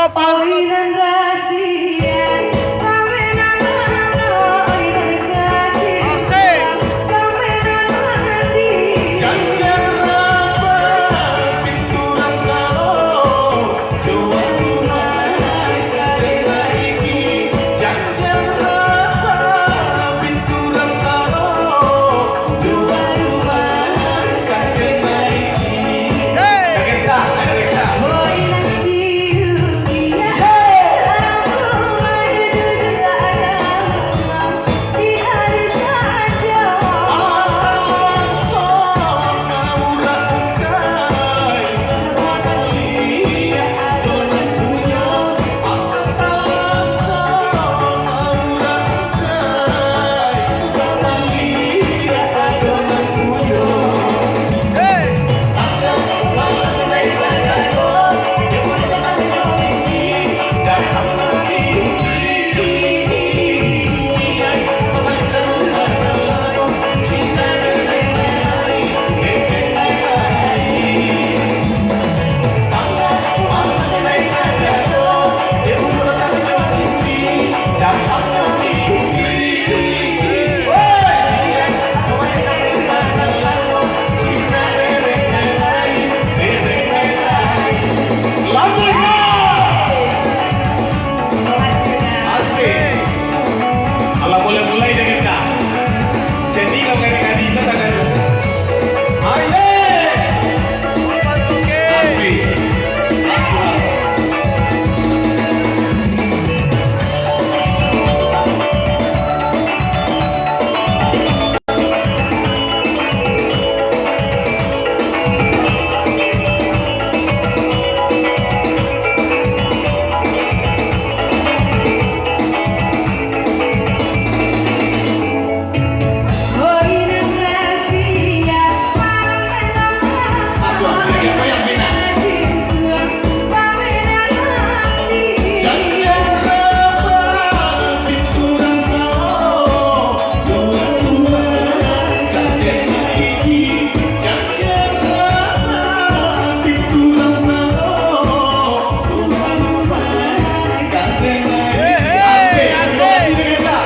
Awinan rahasia kawinan awinan kaki kawinan hati Jangan apa pintu rasa Jua Tuhan kena iki Jangan apa pintu rasa Jua Tuhan kena iki Kaget tak? Kaget tak? Boy nasiu dia di hari saja Kalau boleh mulai dengan tak Seni kalau kadang-kadang kita tak ada Asik boinan rahasia kawinan hati Jangan apa pintu rasa Jua Tuhan kena iki Jangan apa pintu rasa Jua Tuhan kena iki Asik, asik dengan tak?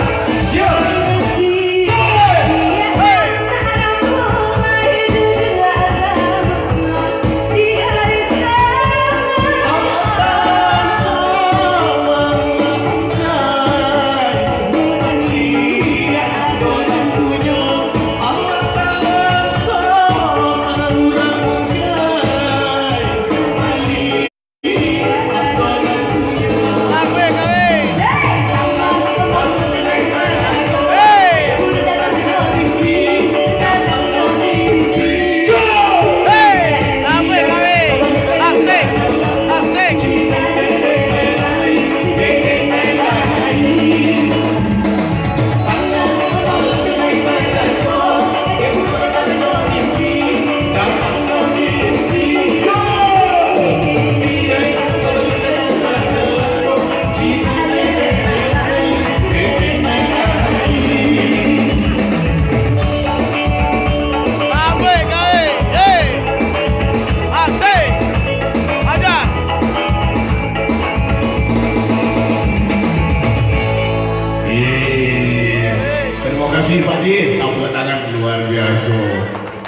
Terima kasih Pak Ji, tepuk tangan luar biasa.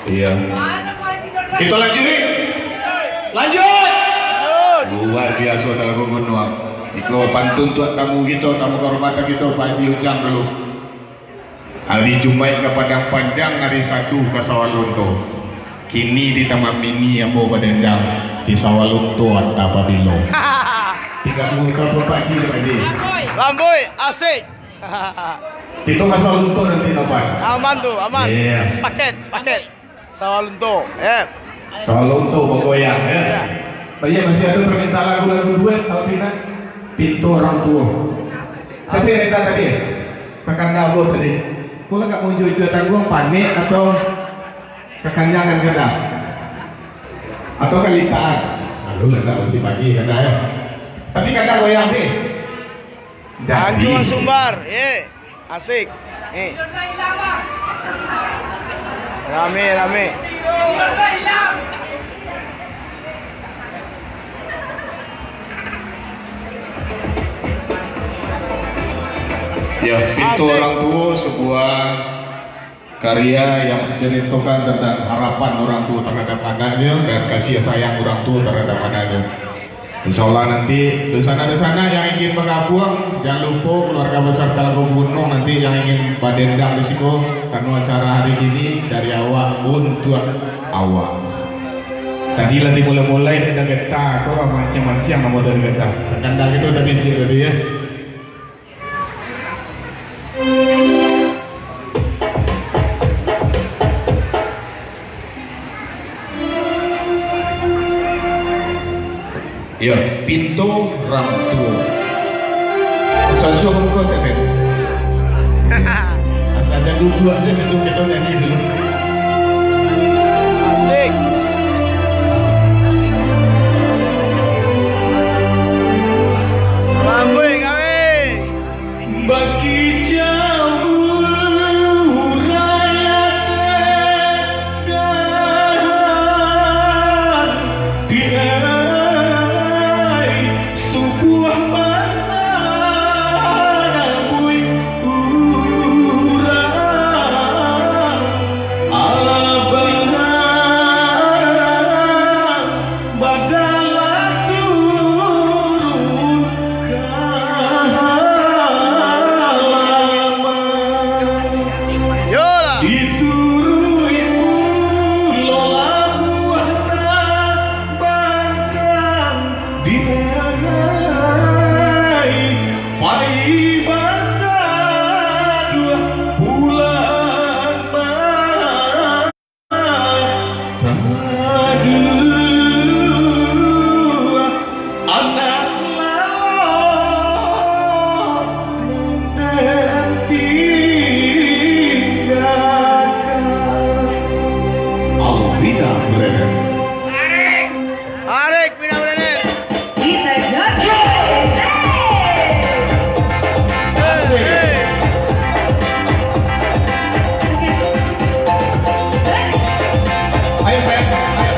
Iya. Kita lanjut. Lanjut. Luar biasa dalam gunung. Iko pantun tuan tamu kita, tamu kehormatan kita Pak Haji Ujang dulu. Hari Jumaat ke Padang Panjang, hari Sabtu ke Sawalunto. Kini di Taman Mini Ambo Badendang di Sawalunto atau Pabilo. Tiga tunggu ke Pak Haji Pak Haji. Lamboy, asik. Kita ke Sawalunto nanti nampak. Aman tuh, aman. Iya. Sepaket. Sawalunto. Ya. Sawalunto bergoyang ya. Pak Haji masih ada permintaan lagu-lagu duet Alvina. Pintu orang tua. Siapa yang minta tadi? Kakanda Abu tadi. Kula nggak mau jual tanggung panik atau kekanyangan kena atau kelitaan. Aduh lah masih pagi kena ya. Tapi kata goyang nih. Anjung Sumbar, asik. Rame. Ya, pintu Asik. orang tua sebuah karya yang menceritakan tentang harapan orang tua terhadap anaknya dan kasih sayang orang tua terhadap anaknya. Insya Allah nanti di sana yang ingin mengabuang, jangan lupa keluarga besar Talago Gunung nanti yang ingin badendang di situ karena acara hari ini dari awal untuk awal. Tadi nanti mulai kita getah, kok macam-macam mau dari getah. Kandang itu tadi cik tadi ya. Ya, pintu ramtu. Soal muka saya kan. Asal ada dua saya sedang kita nyanyi dulu. Asik. Lamboy kami. Bagi jauh raya dan diai sebuah masa bui urang abang badalah turun halaman Yola. diturui lola buah bangkang dinai pai bata dua bulan dua anak lawan dan tinggalkan Alvina Brennan. Arik Pina Brenner. Kita joget. Asik. Ayo sayang, ayo.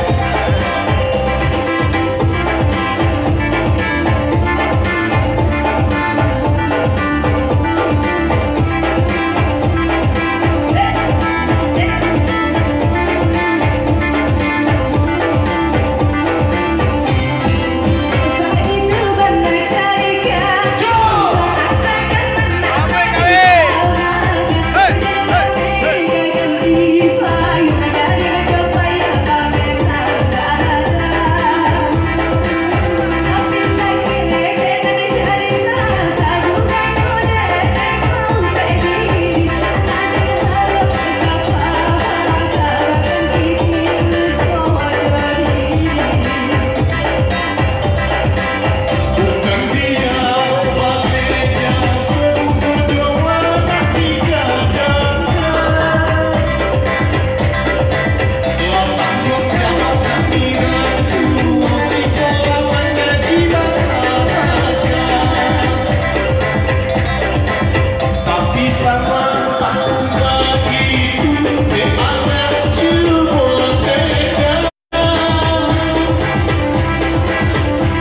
Itu benar carikan. Asalkan Lamboy kami. Hey, hey, hey. Bukan dia baliknya sebuah doa tiga jangan. Lapang yang jawabkan diriku segala mengaji masyarakat. Tapi sama tak begitu ada jubul tega.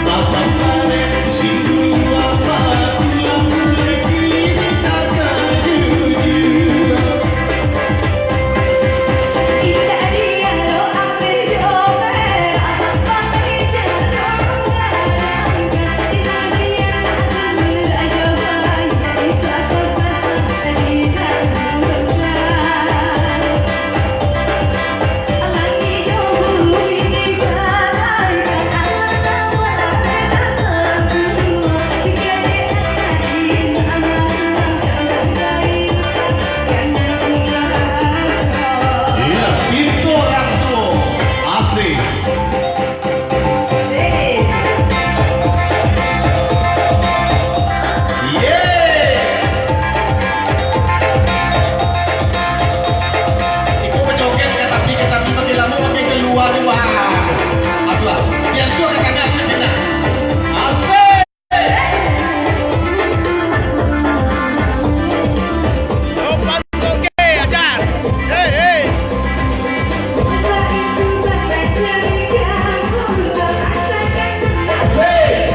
Lapang tarik siku apa tulang mulai kini tak jujur. Iya, itu orang tuh asik. Iku menjoget katapi makin lama makin keluar luar. Atuh, yang suara kagak asik beda. Asik. Lompat oke, ajar. Hey, hey. Asik.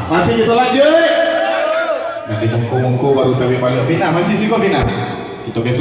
Masih kita lanjut. Nanti mungku baru tapi paling Vina masih sih kok Vina. Itu besok.